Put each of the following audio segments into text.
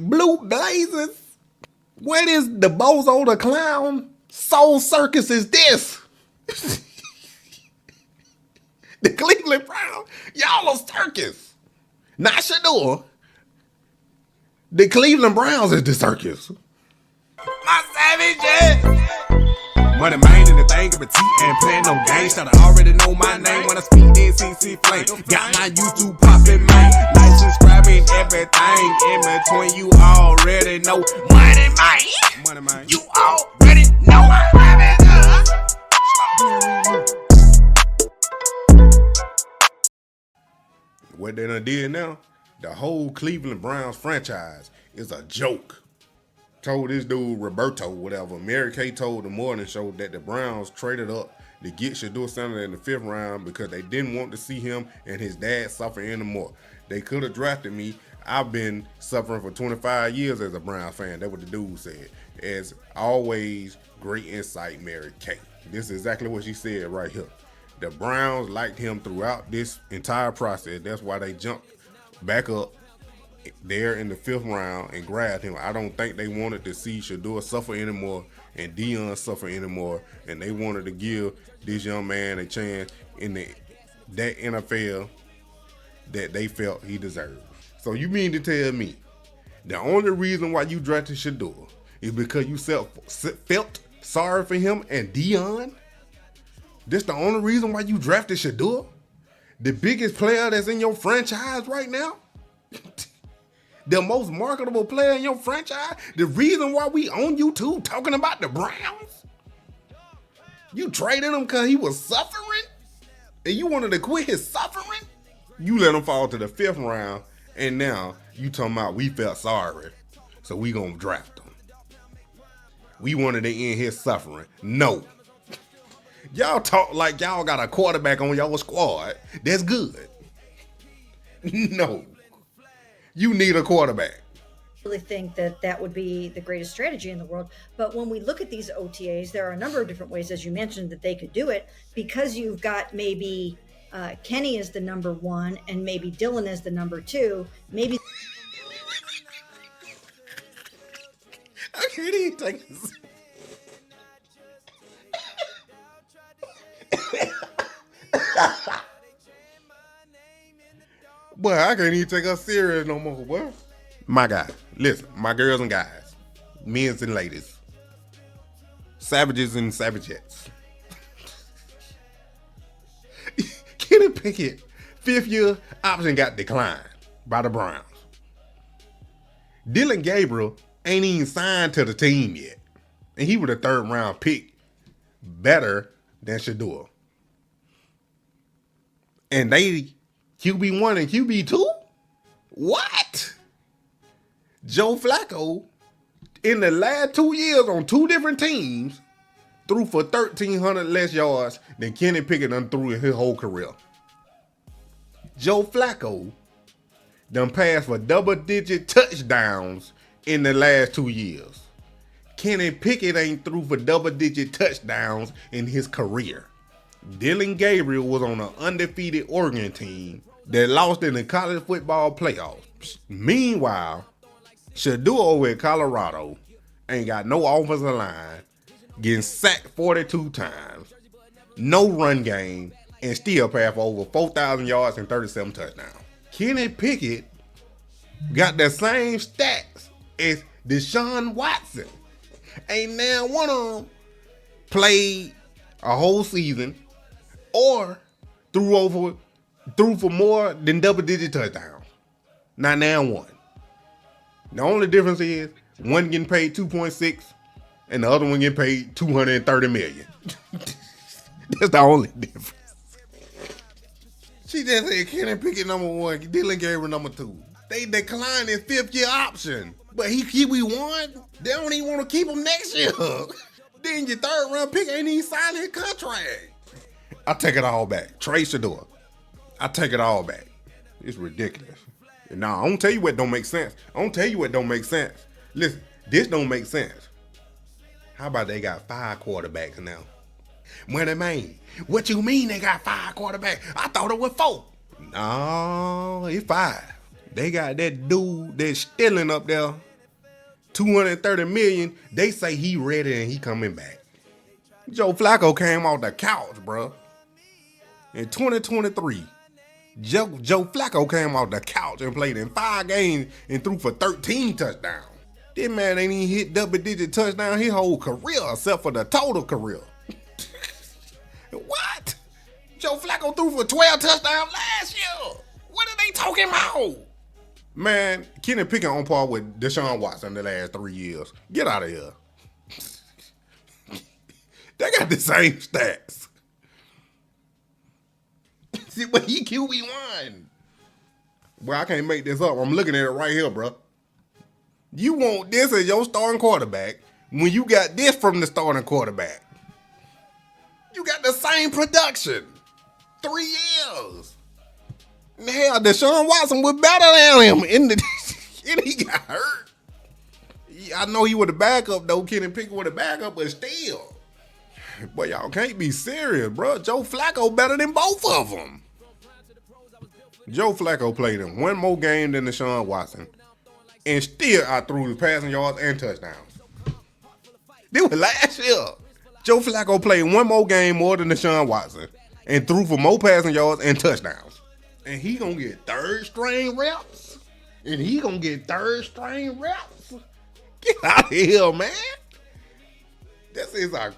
Blue Blazers? What is the Bozo the Clown? Soul Circus is this? The Cleveland Browns? Y'all a circus. Not Shedeur. The Cleveland Browns is the circus. My savage. Moneymane in the thing of a T and playing no games. Should I already know my name when I speak NCC flame. Got my YouTube poppin', man. Like, subscribe and everything in between. You already know Moneymane. You already know I What they done did now, the whole Cleveland Browns franchise is a joke. Told this dude, Roberto, whatever, Mary Kay told the morning show that the Browns traded up to get Shedeur Sanders in the 5th round because they didn't want to see him and his dad suffer anymore. They could have drafted me. I've been suffering for 25 years as a Browns fan. That's what the dude said. As always, great insight, Mary Kay. This is exactly what she said right here. The Browns liked him throughout this entire process. That's why they jumped back up there in the 5th round and grabbed him. I don't think they wanted to see Shedeur suffer anymore and Dion suffer anymore, and they wanted to give this young man a chance in that NFL that they felt he deserved. So you mean to tell me the only reason why you drafted Shedeur is because you felt sorry for him and Dion? This the only reason why you drafted Shedeur? The biggest player that's in your franchise right now? The most marketable player in your franchise? The reason why we on YouTube talking about the Browns? You traded him because he was suffering? And you wanted to quit his suffering? You let him fall to the 5th round, and now you talking about we felt sorry, so we gonna draft him. We wanted to end his suffering. No. Y'all talk like y'all got a quarterback on y'all squad. That's good. No. You need a quarterback. I really think that that would be the greatest strategy in the world. But when we look at these OTAs, there are a number of different ways, as you mentioned, that they could do it, because you've got maybe Kenny as the number 1 and maybe Dylan as the number 2. Maybe. I can't even take this. Boy, I can't even take us serious no more, boy. My guy, listen, my girls and guys, men's and ladies, savages and savagettes. Kenny Pickett, 5th year option got declined by the Browns. Dylan Gabriel ain't even signed to the team yet. And he was a 3rd round pick, better than Shedeur. And they QB1 and QB2? What? Joe Flacco, in the last 2 years on 2 different teams, threw for 1,300 less yards than Kenny Pickett done threw in his whole career. Joe Flacco done passed for double-digit touchdowns in the last 2 years. Kenny Pickett ain't threw for double-digit touchdowns in his career. Dylan Gabriel was on an undefeated Oregon team that lost in the college football playoffs. Meanwhile, Shedeur over at Colorado ain't got no offensive line, getting sacked 42 times, no run game, and still passed for over 4,000 yards and 37 touchdowns. Kenny Pickett got the same stats as Deshaun Watson. Ain't now one of them played a whole season or threw for more than double-digit touchdowns. Not now one. The only difference is one getting paid 2.6 and the other one getting paid $230 million. That's the only difference. She just said Kenny Pickett number 1, Dylan Gabriel number 2. They declined his 5th year option, but he QB1. They don't even want to keep him next year. Then your 3rd round pick ain't even signed his contract. I take it all back. Trade Shedeur. I take it all back. It's ridiculous. Nah, I don't tell you what don't make sense. Listen, this don't make sense. How about they got 5 quarterbacks now? Moneymane, what you mean they got 5 quarterbacks? I thought it was 4. No, it's 5. They got that dude that's stealing up there, 230 million. They say he ready and he coming back. Joe Flacco came off the couch, bro. In 2023, Joe Flacco came off the couch and played in 5 games and threw for 13 touchdowns. This man ain't even hit double-digit touchdown his whole career, except for the total career. What? Joe Flacco threw for 12 touchdowns last year. What are they talking about? Man, Kenny Pickett on par with Deshaun Watson the last 3 years. Get out of here. They got the same stats. See, but he QB1. Well, I can't make this up. I'm looking at it right here, bro. You want this as your starting quarterback when you got this from the starting quarterback. You got the same production. 3 years. Hell, Deshaun Watson was better than him and he got hurt. I know he was the backup though. Kenny Pickett was the backup, but still. But y'all can't be serious, bro. Joe Flacco better than both of them. Joe Flacco played in 1 more game than Deshaun Watson, and still outthrew the passing yards and touchdowns. This was last year. Joe Flacco played 1 more game more than Deshaun Watson and threw for more passing yards and touchdowns. And he gonna get 3rd string reps? Get out of here, man. This is our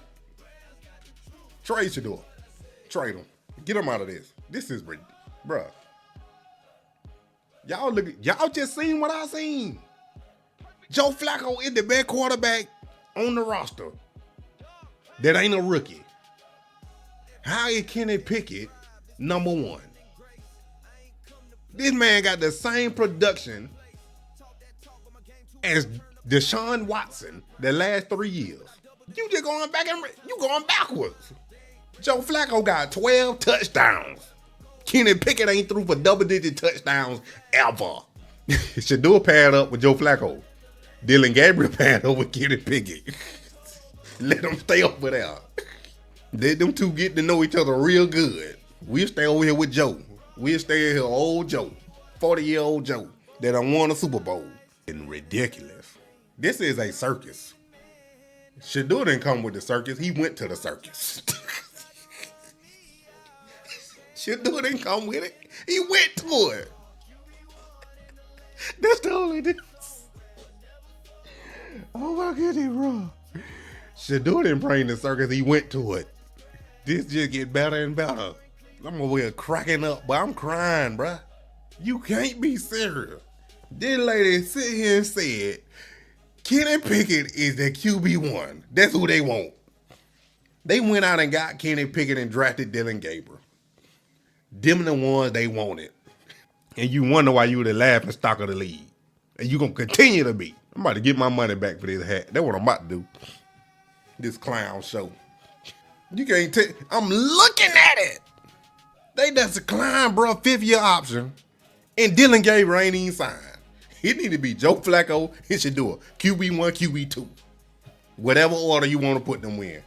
trade Shedeur. Trade him. Get him out of this. This is bruh. Y'all just seen what I seen. Joe Flacco is the best quarterback on the roster. That ain't a rookie. How is Kenny Pickett number 1? This man got the same production as Deshaun Watson the last 3 years. You just going back and you going backwards. Joe Flacco got 12 touchdowns. Kenny Pickett ain't threw for double-digit touchdowns ever. Shedeur paired up with Joe Flacco. Dylan Gabriel paired up with Kenny Pickett. Let them stay over there. Let them two get to know each other real good. We'll stay over here with Joe. We'll stay here, old Joe, 40-year-old Joe that done won a Super Bowl. And ridiculous. This is a circus. Shedeur didn't come with the circus. He went to the circus. Shedeur didn't come with it. He went to it. That's the only difference. Oh my goodness, bro. Shedeur didn't bring the circus. He went to it. This just get better and better. I'm over here cracking up, but I'm crying, bruh. You can't be serious. This lady sit here and said, Kenny Pickett is the QB1. That's who they want. They went out and got Kenny Pickett and drafted Dylan Gabriel. Them the ones they wanted. And you wonder why you the laughing stock of the league. And you gonna continue to be. I'm about to get my money back for this hat. That's what I'm about to do. This clown show. You can't tell. I'm looking at it. They just declined, bro, 5th-year option. And Dylan Gabriel ain't even signed. It need to be Joe Flacco and Shedeur. QB1, QB2. Whatever order you want to put them in.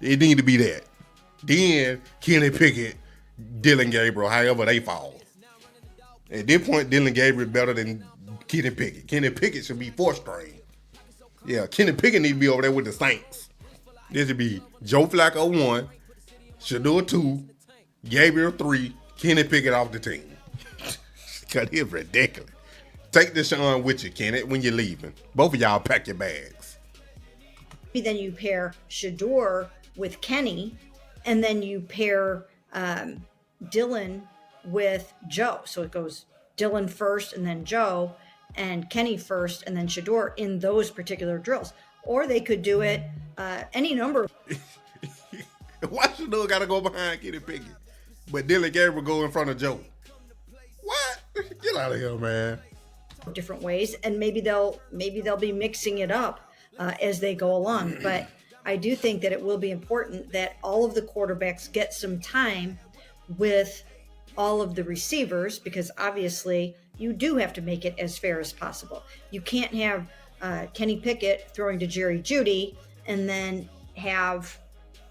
It need to be that. Then Kenny Pickett, Dylan Gabriel, however they fall. At this point, Dylan Gabriel better than Kenny Pickett. Kenny Pickett should be 4th string. Yeah, Kenny Pickett need to be over there with the Saints. This should be Joe Flacco 1, Shedeur 2, Gabriel 3, Kenny Pickett off the team. Because it's ridiculous. Take Deshaun with you, Kenny, when you're leaving. Both of y'all pack your bags. Then you pair Shedeur with Kenny, and then you pair Dylan with Joe. So it goes Dylan first and then Joe, and Kenny first and then Shedeur in those particular drills. Or they could do it any number. Why Shedeur got to go behind Kenny Pickett? But Dylan Gabriel go in front of Joe. What? Get out of here, man. Different ways, and maybe they'll be mixing it up as they go along. But I do think that it will be important that all of the quarterbacks get some time with all of the receivers, because obviously you do have to make it as fair as possible. You can't have Kenny Pickett throwing to Jerry Jeudy and then have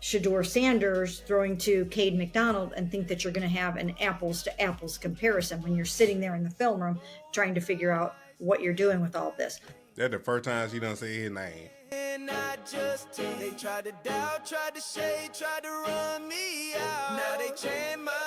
Shedeur Sanders throwing to Cade McDonald and think that you're going to have an apples to apples comparison when you're sitting there in the film room trying to figure out what you're doing with all this. That's the first time she done said his name. They tried to doubt, tried to shade, tried to run me out. Now they chain my